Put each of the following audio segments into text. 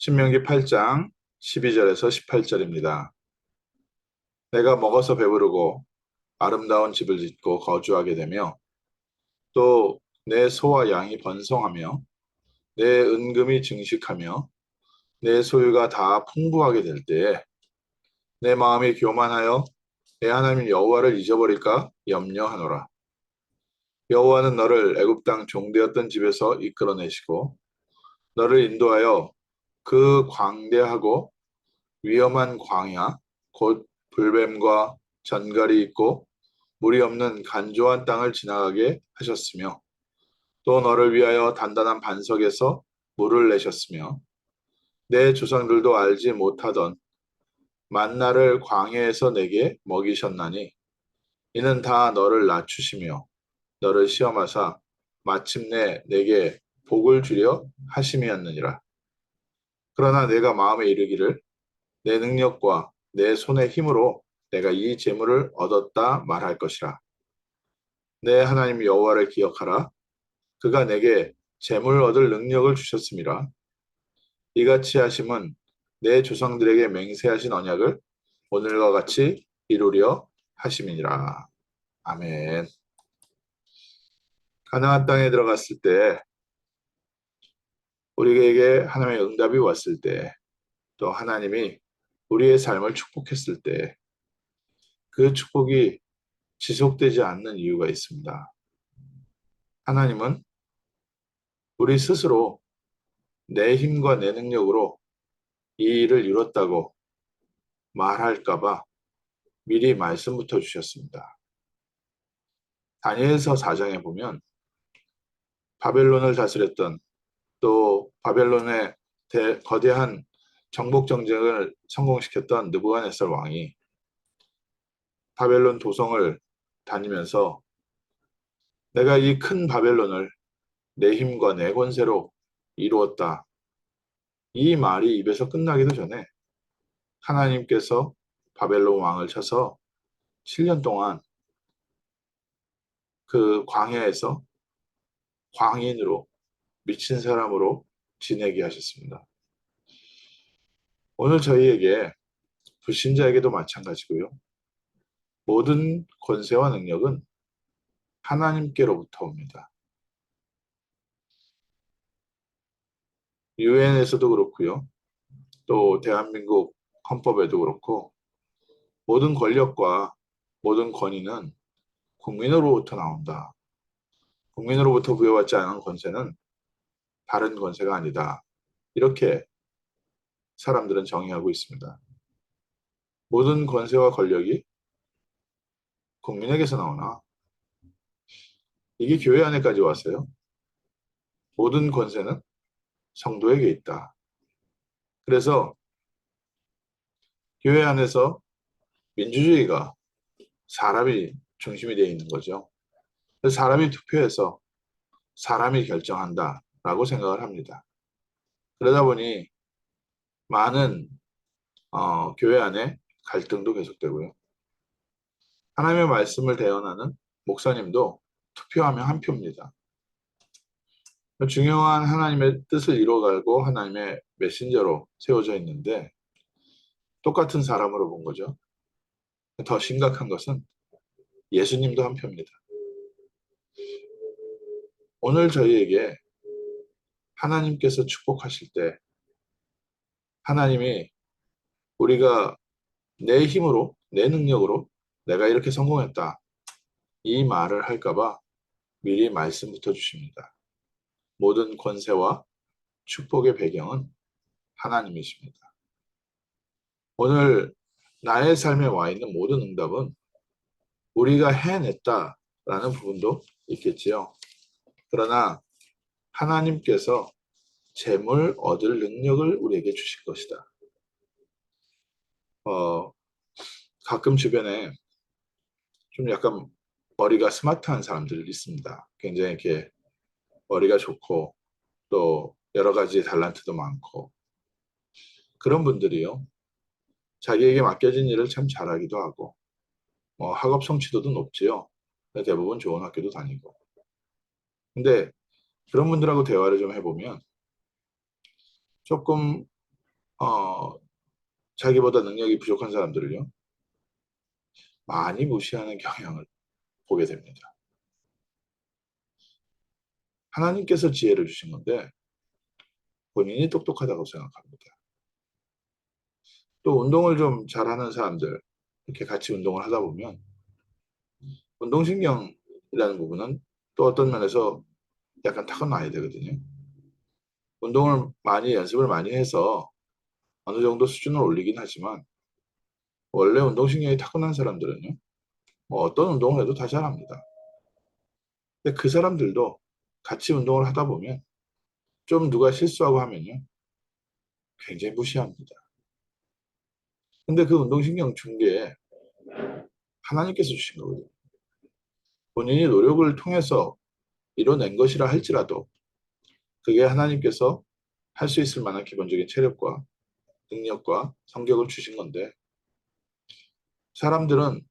신명기 8장 12절에서 18절입니다. 내가 먹어서 배부르고 아름다운 집을 짓고 거주하게 되며 또 내 소와 양이 번성하며 내 은금이 증식하며 내 소유가 다 풍부하게 될 때에 내 마음이 교만하여 내 하나님 여호와를 잊어버릴까 염려하노라. 여호와는 너를 애굽 땅 종되었던 집에서 이끌어내시고 너를 인도하여 그 광대하고 위험한 광야 곧 불뱀과 전갈이 있고 물이 없는 간조한 땅을 지나가게 하셨으며 또 너를 위하여 단단한 반석에서 물을 내셨으며 내 조상들도 알지 못하던 만나를 광야에서 내게 먹이셨나니 이는 다 너를 낮추시며 너를 시험하사 마침내 내게 복을 주려 하심이었느니라. 그러나 내가 마음에 이르기를 내 능력과 내 손의 힘으로 내가 이 재물을 얻었다 말할 것이라. 내 하나님 여호와를 기억하라. 그가 내게 재물 얻을 능력을 주셨음이라. 이같이 하심은 내 조상들에게 맹세하신 언약을 오늘과 같이 이루려 하심이니라. 아멘. 가나안 땅에 들어갔을 때 우리에게 하나님의 응답이 왔을 때 또 하나님이 우리의 삶을 축복했을 때 그 축복이 지속되지 않는 이유가 있습니다. 하나님은 우리 스스로 내 힘과 내 능력으로 이 일을 이뤘다고 말할까봐 미리 말씀부터 주셨습니다. 다니엘서 4장에 보면 바벨론을 다스렸던 또 바벨론의 거대한 정복 정쟁을 성공시켰던 느부갓네살 왕이 바벨론 도성을 다니면서 내가 이 큰 바벨론을 내 힘과 내 권세로 이루었다. 이 말이 입에서 끝나기도 전에 하나님께서 바벨론 왕을 쳐서 7년 동안 그 광야에서 광인으로 미친 사람으로 지내게 하셨습니다. 오늘 저희에게 불신자에게도 마찬가지고요. 모든 권세와 능력은 하나님께로부터 옵니다. 유엔에서도 그렇고요. 또 대한민국 헌법에도 그렇고 모든 권력과 모든 권위는 국민으로부터 나온다. 국민으로부터 부여받지 않은 권세는 다른 권세가 아니다. 이렇게 사람들은 정의하고 있습니다. 모든 권세와 권력이 국민에게서 나오나 이게 교회 안에까지 왔어요. 모든 권세는 성도에게 있다. 그래서 교회 안에서 민주주의가 사람이 중심이 되어 있는 거죠. 그래서 사람이 투표해서 사람이 결정한다라고 생각을 합니다. 그러다 보니 많은 교회 안에 갈등도 계속되고요. 하나님의 말씀을 대언하는 목사님도 투표하면 한 표입니다. 중요한 하나님의 뜻을 이루어가고 하나님의 메신저로 세워져 있는데 똑같은 사람으로 본 거죠. 더 심각한 것은 예수님도 한 표입니다. 오늘 저희에게 하나님께서 축복하실 때 하나님이 우리가 내 힘으로 내 능력으로 내가 이렇게 성공했다 이 말을 할까봐 미리 말씀부터 주십니다. 모든 권세와 축복의 배경은 하나님이십니다. 오늘 나의 삶에 와 있는 모든 응답은 우리가 해냈다라는 부분도 있겠지요. 그러나 하나님께서 재물 얻을 능력을 우리에게 주실 것이다. 가끔 주변에 좀 약간 머리가 스마트한 사람들이 있습니다. 굉장히 이렇게 머리가 좋고 또 여러 가지 달란트도 많고 그런 분들이요. 자기에게 맡겨진 일을 참 잘하기도 하고 학업 성취도도 높지요. 대부분 좋은 학교도 다니고. 근데 그런 분들하고 대화를 좀 해보면 조금 어, 자기보다 능력이 부족한 사람들을요, 많이 무시하는 경향을 보게 됩니다. 하나님께서 지혜를 주신 건데 본인이 똑똑하다고 생각합니다. 또 운동을 좀 잘하는 사람들, 이렇게 같이 운동을 하다 보면 운동신경이라는 부분은 또 어떤 면에서 약간 타고나야 되거든요. 운동을 많이 연습을 많이 해서 어느 정도 수준을 올리긴 하지만 원래 운동신경이 타고난 사람들은요, 뭐 어떤 운동을 해도 다 잘합니다. 근데 그 사람들도 같이 운동을 하다 보면 좀 누가 실수하고 하면요, 굉장히 무시합니다. 근데 그 운동신경 준 게 하나님께서 주신 거거든요. 본인이 노력을 통해서 이뤄낸 것이라 할지라도 그게 하나님께서 할 수 있을 만한 기본적인 체력과 능력과 성격을 주신 건데 사람들은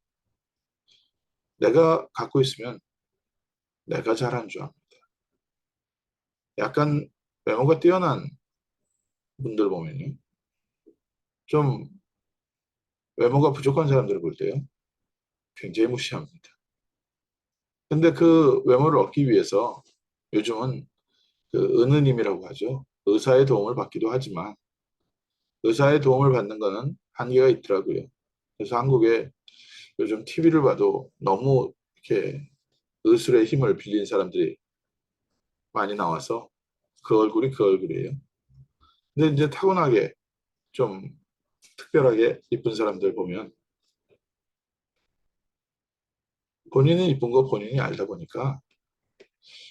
내가 갖고 있으면 내가 잘한 줄 압니다. 약간 외모가 뛰어난 분들 보면요. 좀 외모가 부족한 사람들을 볼 때요. 굉장히 무시합니다. 근데 그 외모를 얻기 위해서 요즘은 그 은은임이라고 하죠. 의사의 도움을 받기도 하지만 의사의 도움을 받는 거는 한계가 있더라고요. 그래서 한국에 요즘 TV를 봐도 너무 이렇게 의술의 힘을 빌린 사람들이 많이 나와서 그 얼굴이 그 얼굴이에요. 근데 이제 타고나게 좀 특별하게 이쁜 사람들 보면 본인은 이쁜 거 본인이 알다 보니까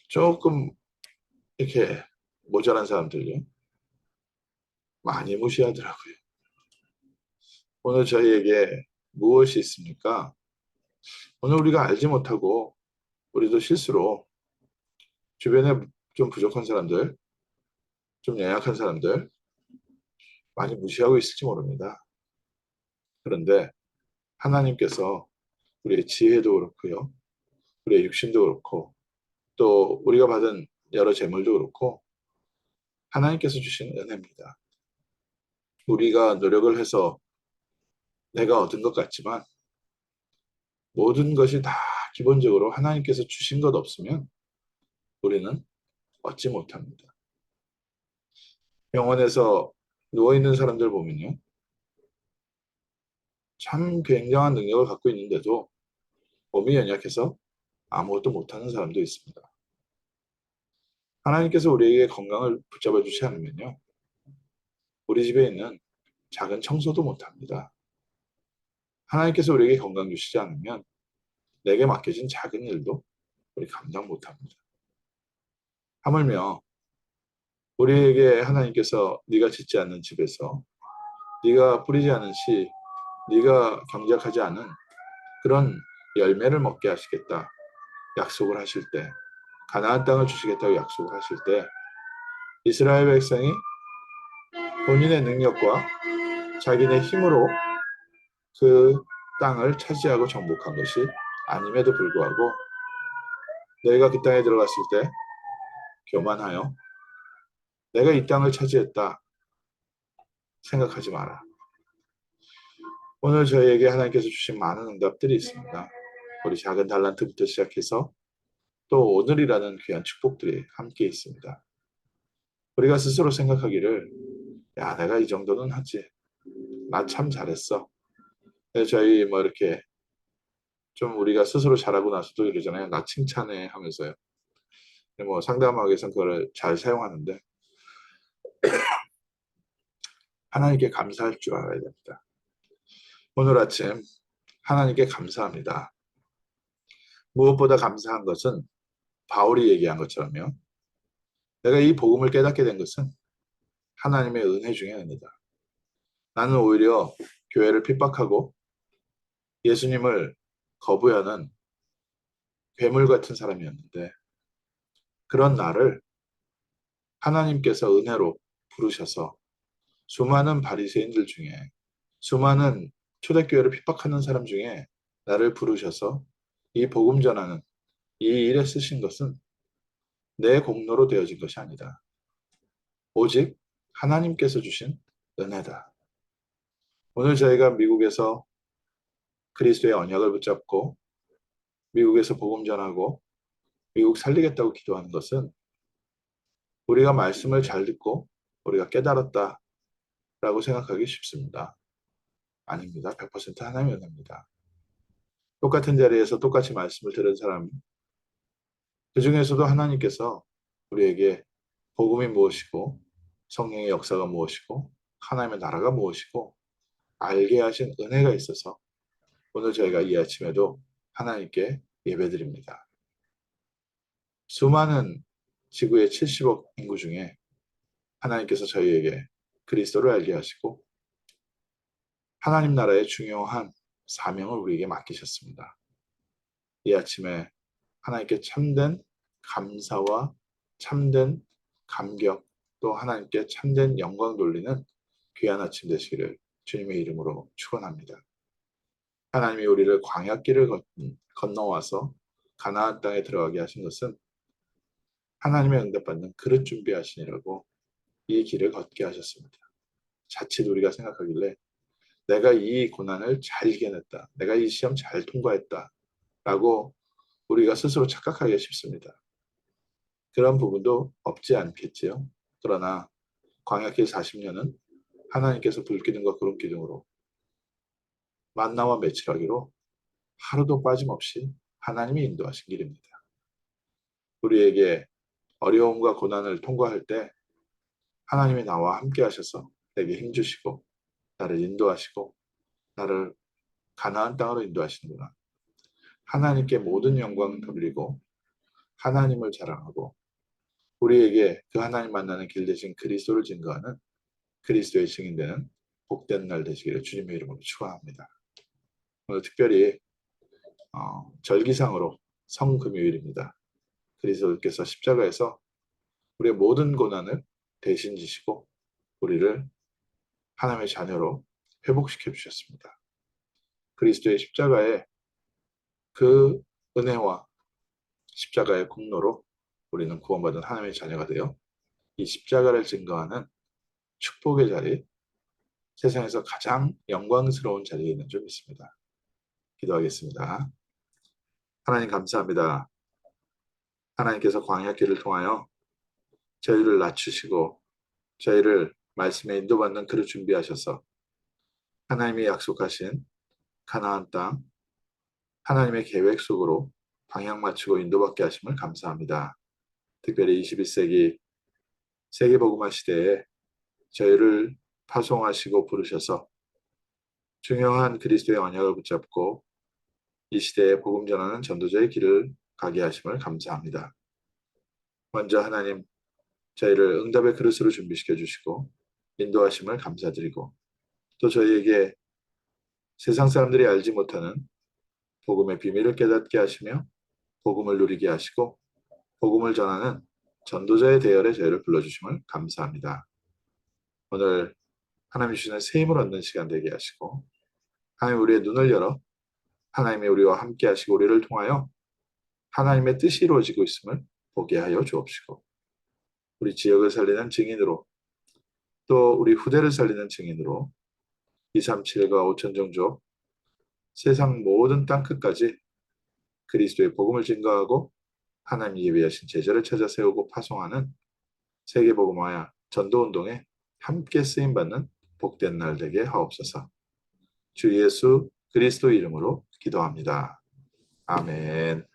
조금 이렇게 모자란 사람들요. 많이 무시하더라고요. 오늘 저희에게 무엇이 있습니까? 오늘 우리가 알지 못하고 우리도 실수로 주변에 좀 부족한 사람들, 좀 연약한 사람들 많이 무시하고 있을지 모릅니다. 그런데 하나님께서 우리의 지혜도 그렇고요. 우리의 육신도 그렇고 또 우리가 받은 여러 재물도 그렇고 하나님께서 주신 은혜입니다. 우리가 노력을 해서 내가 얻은 것 같지만 모든 것이 다 기본적으로 하나님께서 주신 것 없으면 우리는 얻지 못합니다. 병원에서 누워있는 사람들 보면요. 참 굉장한 능력을 갖고 있는데도 몸이 연약해서 아무것도 못하는 사람도 있습니다. 하나님께서 우리에게 건강을 붙잡아 주지 않으면요. 우리 집에 있는 작은 청소도 못합니다. 하나님께서 우리에게 건강 주시지 않으면 내게 맡겨진 작은 일도 우리 감당 못합니다. 하물며 우리에게 하나님께서 네가 짓지 않는 집에서 네가 뿌리지 않은 씨, 네가 경작하지 않은 그런 열매를 먹게 하시겠다 약속을 하실 때 가나안 땅을 주시겠다고 약속을 하실 때 이스라엘 백성이 본인의 능력과 자기네 힘으로 그 땅을 차지하고 정복한 것이 아님에도 불구하고 너희가 그 땅에 들어갔을 때 교만하여 내가 이 땅을 차지했다 생각하지 마라. 오늘 저희에게 하나님께서 주신 많은 응답들이 있습니다. 우리 작은 달란트부터 시작해서 또 오늘이라는 귀한 축복들이 함께 있습니다. 우리가 스스로 생각하기를 야 내가 이 정도는 하지. 나 참 잘했어. 저희 뭐 이렇게 좀 우리가 스스로 잘하고 나서도 이러잖아요. 나 칭찬해 하면서요. 뭐 상담학에서는 그걸 잘 사용하는데 하나님께 감사할 줄 알아야 됩니다. 오늘 아침 하나님께 감사합니다. 무엇보다 감사한 것은 바울이 얘기한 것처럼요. 내가 이 복음을 깨닫게 된 것은 하나님의 은혜 중에 은혜다. 나는 오히려 교회를 핍박하고 예수님을 거부하는 괴물 같은 사람이었는데 그런 나를 하나님께서 은혜로 부르셔서 수많은 바리새인들 중에 수많은 초대교회를 핍박하는 사람 중에 나를 부르셔서 이 복음 전하는 이 일에 쓰신 것은 내 공로로 되어진 것이 아니다. 오직 하나님께서 주신 은혜다. 오늘 저희가 미국에서 그리스도의 언약을 붙잡고 미국에서 복음 전하고 미국 살리겠다고 기도하는 것은 우리가 말씀을 잘 듣고 우리가 깨달았다라고 생각하기 쉽습니다. 아닙니다. 100% 하나님의 은혜입니다. 똑같은 자리에서 똑같이 말씀을 들은 사람, 그 중에서도 하나님께서 우리에게 복음이 무엇이고 성령의 역사가 무엇이고 하나님의 나라가 무엇이고 알게 하신 은혜가 있어서 오늘 저희가 이 아침에도 하나님께 예배드립니다. 수많은 지구의 70억 인구 중에 하나님께서 저희에게 그리스도를 알게 하시고 하나님 나라의 중요한 사명을 우리에게 맡기셨습니다. 이 아침에 하나님께 참된 감사와 참된 감격 또 하나님께 참된 영광 돌리는 귀한 아침 되시기를 주님의 이름으로 축원합니다. 하나님이 우리를 광야길을 건너와서 가나안 땅에 들어가게 하신 것은 하나님의 응답받는 그릇 준비하시니라고 이 길을 걷게 하셨습니다. 자칫 우리가 생각하길래 내가 이 고난을 잘 이겨냈다. 내가 이 시험 잘 통과했다. 라고 우리가 스스로 착각하기가 쉽습니다. 그런 부분도 없지 않겠지요. 그러나 광야길 40년은 하나님께서 불기둥과 구름기둥으로 만나와 매칠하기로 하루도 빠짐없이 하나님이 인도하신 길입니다. 우리에게 어려움과 고난을 통과할 때 하나님이 나와 함께 하셔서 내게 힘주시고 나를 인도하시고 나를 가나안 땅으로 인도하시는구나. 하나님께 모든 영광을 돌리고 하나님을 자랑하고 우리에게 그 하나님 만나는 길 대신 그리스도를 증거하는 그리스도의 증인되는 복된 날 되시기를 주님의 이름으로 축원합니다. 오늘 특별히 절기상으로 성금요일입니다. 그리스도께서 십자가에서 우리의 모든 고난을 대신 지시고 우리를 하나님의 자녀로 회복시켜 주셨습니다. 그리스도의 십자가의 그 은혜와 십자가의 공로로 우리는 구원받은 하나님의 자녀가 되어 이 십자가를 증거하는 축복의 자리, 세상에서 가장 영광스러운 자리에 있는 줄 믿습니다. 기도하겠습니다. 하나님 감사합니다. 하나님께서 광야길을 통하여 저희를 낮추시고 저희를 말씀에 인도받는 그릇 준비하셔서 하나님이 약속하신 가나안 땅, 하나님의 계획 속으로 방향 맞추고 인도받게 하심을 감사합니다. 특별히 21세기 세계복음화 시대에 저희를 파송하시고 부르셔서 중요한 그리스도의 언약을 붙잡고 이 시대에 복음 전하는 전도자의 길을 가게 하심을 감사합니다. 먼저 하나님 저희를 응답의 그릇으로 준비시켜 주시고 인도하심을 감사드리고 또 저희에게 세상 사람들이 알지 못하는 복음의 비밀을 깨닫게 하시며 복음을 누리게 하시고 복음을 전하는 전도자의 대열에 저희를 불러주심을 감사합니다. 오늘 하나님이 주시는 새 힘을 얻는 시간 되게 하시고 하나님 우리의 눈을 열어 하나님이 우리와 함께 하시고 우리를 통하여 하나님의 뜻이 이루어지고 있음을 보게 하여 주옵시고 우리 지역을 살리는 증인으로 또 우리 후대를 살리는 증인으로 237과 5천 종족 세상 모든 땅끝까지 그리스도의 복음을 증거하고 하나님이 예비하신 제자를 찾아 세우고 파송하는 세계복음화야 전도운동에 함께 쓰임받는 복된 날 되게 하옵소서. 주 예수 그리스도 이름으로 기도합니다. 아멘.